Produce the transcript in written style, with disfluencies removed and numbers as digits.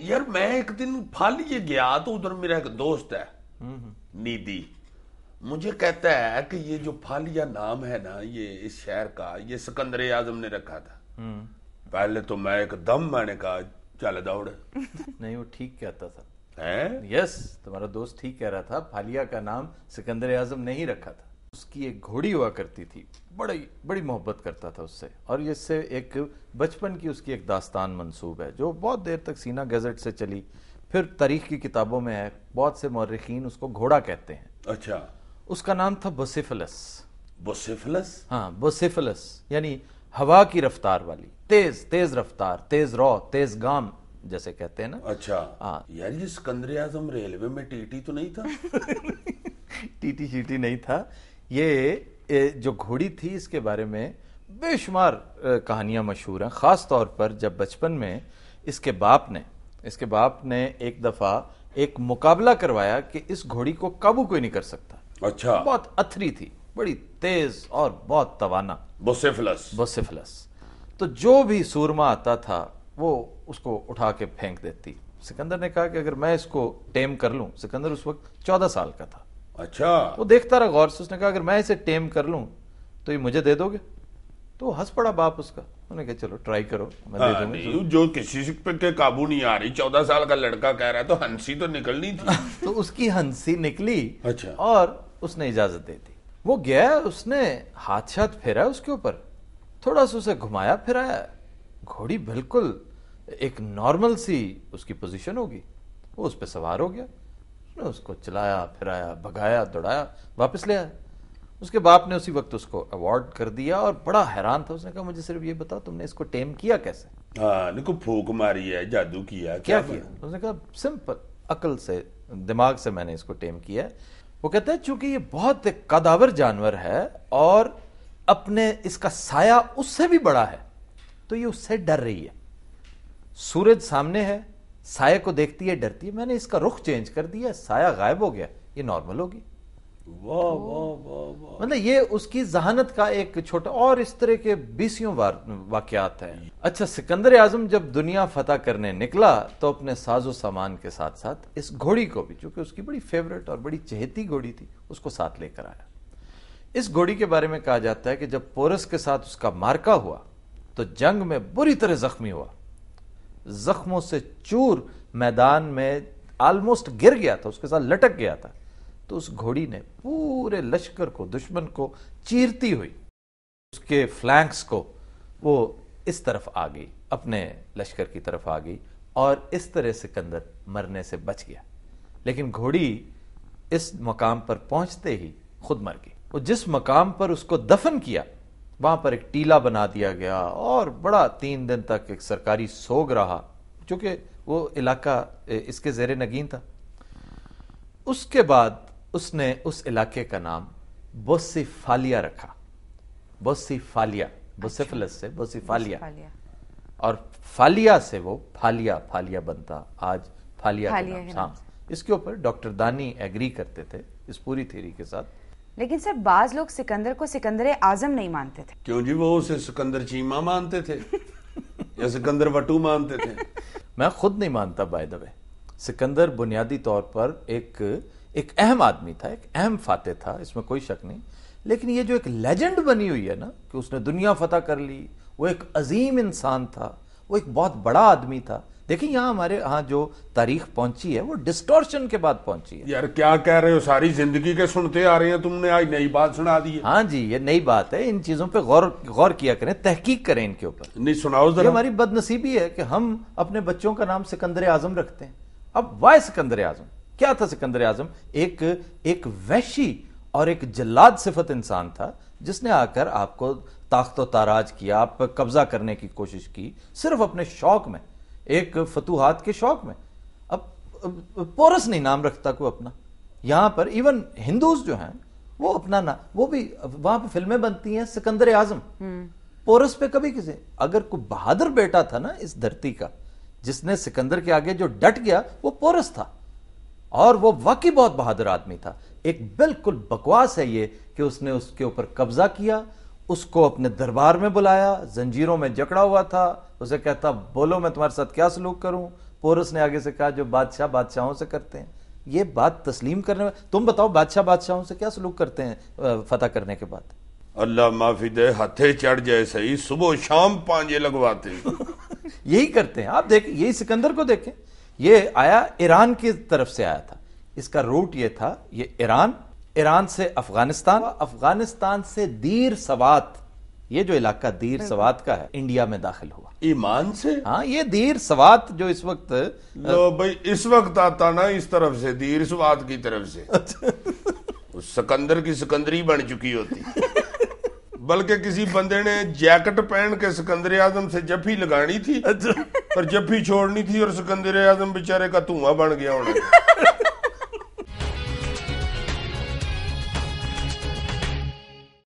یار میں ایک دن پھالیے گیا تو ادھر میرا ایک دوست ہے نیدی، مجھے کہتا ہے کہ یہ جو پھالیا نام ہے نا یہ اس شہر کا، یہ سکندر اعظم نے رکھا تھا۔ پہلے تو میں ایک دم میں نے کہا چل دوڑ۔ نہیں وہ ٹھیک کہتا تھا، ہیں؟ یس تمہارا دوست ٹھیک کہہ رہا تھا، پھالیا کا نام سکندر اعظم نے ہی رکھا تھا۔ اس کی ایک گھوڑی ہوا کرتی تھی، بڑی محبت کرتا تھا اس سے، اور اس سے ایک بچپن کی اس کی ایک داستان منسوب ہے جو بہت دیر تک سینا گیزٹ سے چلی، پھر تاریخ کی کتابوں میں ہے، بہت سے مورخین اس کو گھوڑا کہتے ہیں۔ اچھا، اس کا نام تھا بوسیفلس۔ بوسیفلس؟ ہاں بوسیفلس یعنی ہوا کی رفتار والی، تیز رفتار، تیز رو، تیز گام جیسے کہتے ہیں نا۔ اچھا یار یہ سکندر اعظم ریلوے میں ٹی ٹی تو نہیں تھا؟ ٹی ٹی شیٹی نہیں تھا، یہ جو گھوڑی تھی اس کے بارے میں بے شمار کہانیاں مشہور ہیں، خاص طور پر جب بچپن میں اس کے باپ نے ایک دفعہ ایک مقابلہ کروایا کہ اس گھوڑی کو قابو کوئی نہیں کر سکتا۔ اچھا، بہت اتھری تھی، بڑی تیز اور بہت توانا، بوسیفلس۔ تو جو بھی سورما آتا تھا وہ اس کو اٹھا کے پھینک دیتی۔ سکندر نے کہا کہ اگر میں اس کو ٹیم کر لوں، سکندر اس وقت 14 سال کا تھا۔ اچھا، وہ دیکھتا رہا غور سے، اس نے کہا اگر میں اسے ٹیم کر لوں تو یہ مجھے دے دو گے؟ تو وہ ہنس پڑا باپ اس کا، انہوں نے کہا چلو ٹرائی کرو، میں دے دوں گا۔ جو کسی پہ قابو نہیں آ رہی، 14 سال کا لڑکا کہہ رہا ہے تو ہنسی تو نکلنی تھی۔ تو اس کی ہنسی نکلی اچھا، اور اس نے اجازت دے دی۔ وہ گیا، اس نے ہاتھ پھیرا اس کے اوپر، تھوڑا سا اسے گھمایا پھرایا، گھوڑی بالکل ایک نارمل سی اس کی پوزیشن ہوگی، وہ اس پہ سوار ہو گیا، اس نے اس کو چلایا پھرایا، بھگایا دوڑایا، واپس لے آیا۔ اس کے باپ نے اسی وقت اس کو ایوارڈ کر دیا اور بڑا حیران تھا، اس نے کہا مجھے صرف یہ بتاؤ تم نے اس کو ٹیم کیا کیسے؟ کو پھونک ماری ہے، جادو کیا، کیا کیا؟ اس نے کہا سمپل، عقل سے، دماغ سے میں نے اس کو ٹیم کیا ہے۔ وہ کہتا ہے چونکہ یہ بہت ایک قداور جانور ہے اور اپنے اس کا سایہ اس سے بھی بڑا ہے تو یہ اس سے ڈر رہی ہے، سورج سامنے ہے، سایہ کو دیکھتی ہے ڈرتی ہے، میں نے اس کا رخ چینج کر دیا، سایہ غائب ہو گیا، یہ نارمل ہوگی۔ واہ واہ واہ واہ، مطلب یہ اس کی ذہانت کا ایک چھوٹا، اور اس طرح کے 20 واقعات ہیں۔ اچھا، سکندر اعظم جب دنیا فتح کرنے نکلا تو اپنے ساز و سامان کے ساتھ ساتھ اس گھوڑی کو بھی، چونکہ اس کی بڑی فیوریٹ اور بڑی چہیتی گھوڑی تھی، اس کو ساتھ لے کر آیا۔ اس گھوڑی کے بارے میں کہا جاتا ہے کہ جب پورس کے ساتھ اس کا مارکا ہوا تو جنگ میں بری طرح زخمی ہوا، زخموں سے چور میدان میں آلموسٹ گر گیا تھا، اس کے ساتھ لٹک گیا تھا، تو اس گھوڑی نے پورے لشکر کو، دشمن کو چیرتی ہوئی اس کے فلینکس کو وہ اس طرف آ گئی، اپنے لشکر کی طرف آ گئی، اور اس طرح سکندر مرنے سے بچ گیا۔ لیکن گھوڑی اس مقام پر پہنچتے ہی خود مر گئی۔ وہ جس مقام پر اس کو دفن کیا وہاں پر ایک ٹیلا بنا دیا گیا اور بڑا 3 دن تک ایک سرکاری سوگ رہا، چونکہ وہ علاقہ اس کے زیر نگین تھا۔ اس کے بعد اس نے اس علاقے کا نام بوسیفالیا رکھا، بوسیفالیا، بوسیفلس سے بوسیفالیا، اور فالیا سے وہ پھالیا بنتا، آج پھالیا کے نام۔ ہاں، اس کے اوپر ڈاکٹر دانی ایگری کرتے تھے اس پوری تھیوری کے ساتھ۔ لیکن سر بعض لوگ سکندر کو سکندر اعظم نہیں مانتے تھے۔ کیوں جی؟ وہ اسے سکندر چیمہ مانتے تھے یا سکندر وٹو مانتے تھے؟ میں خود نہیں مانتا بائی دا وے۔ سکندر بنیادی طور پر ایک اہم آدمی تھا، ایک اہم فاتح تھا، اس میں کوئی شک نہیں، لیکن یہ جو ایک لیجنڈ بنی ہوئی ہے نا کہ اس نے دنیا فتح کر لی، وہ ایک عظیم انسان تھا، وہ ایک بہت بڑا آدمی تھا۔ دیکھیں یہاں ہمارے ہاں جو تاریخ پہنچی ہے وہ ڈسٹورشن کے بعد پہنچی ہے۔ یار کیا کہہ رہے ہو؟ ساری زندگی کے سنتے آ رہے ہیں، تم نے آج نئی بات سنا دی ہے۔ ہاں جی، یہ نئی بات ہے، ان چیزوں پہ غور کیا کریں، تحقیق کریں ان کے اوپر۔ نہیں سناؤ یہ ذرا۔ ہماری بد نصیبی ہے کہ ہم اپنے بچوں کا نام سکندر اعظم رکھتے ہیں۔ اب وائے سکندر اعظم کیا تھا؟ سکندر اعظم ایک وحشی اور ایک جلاد صفت انسان تھا جس نے آ کر آپ کو تاخت و تاراج کیا، آپ پر قبضہ کرنے کی کوشش کی، صرف اپنے شوق میں، ایک فتوحات کے شوق میں۔ اب پورس نہیں نام رکھتا کوئی اپنا، یہاں پر ایون ہندوز جو ہیں وہ اپنا وہ بھی وہاں پہ فلمیں بنتی ہیں سکندر اعظم، پورس پہ کبھی کسی، اگر کوئی بہادر بیٹا تھا نا اس دھرتی کا جس نے سکندر کے آگے جو ڈٹ گیا وہ پورس تھا، اور وہ واقعی بہت بہادر آدمی تھا۔ ایک بالکل بکواس ہے یہ کہ اس نے اس کے اوپر قبضہ کیا، اس کو اپنے دربار میں بلایا، زنجیروں میں جکڑا ہوا تھا، اسے کہتا بولو میں تمہارے ساتھ کیا سلوک کروں، پورس نے آگے سے کہا جو بادشاہ بادشاہوں سے کرتے ہیں. یہ بات تسلیم کرنے میں تم بتاؤ بادشاہ بادشاہوں سے کیا سلوک کرتے ہیں فتح کرنے کے بعد؟ اللہ معافی دے، ہتھے چڑھ جائے صحیح، صبح و شام پانجے لگواتے. یہی کرتے ہیں. آپ دیکھیں یہی سکندر کو دیکھیں، یہ آیا ایران کی طرف سے آیا تھا، اس کا روٹ یہ تھا، یہ ایران سے افغانستان، افغانستان سے دیر سوات، یہ جو علاقہ دیر سوات کا ہے انڈیا میں داخل ہوا. ایمان سے؟ ہاں یہ دیر سوات جو اس وقت لو بھائی اس وقت آتا نا اس طرف سے، دیر سوات کی طرف سے، اس سکندر کی سکندری بن چکی ہوتی. بلکہ کسی بندے نے جیکٹ پہن کے سکندر اعظم سے جفی لگانی تھی، پر جفی چھوڑنی تھی اور سکندر اعظم بیچارے کا دھواں بن گیا ہونا.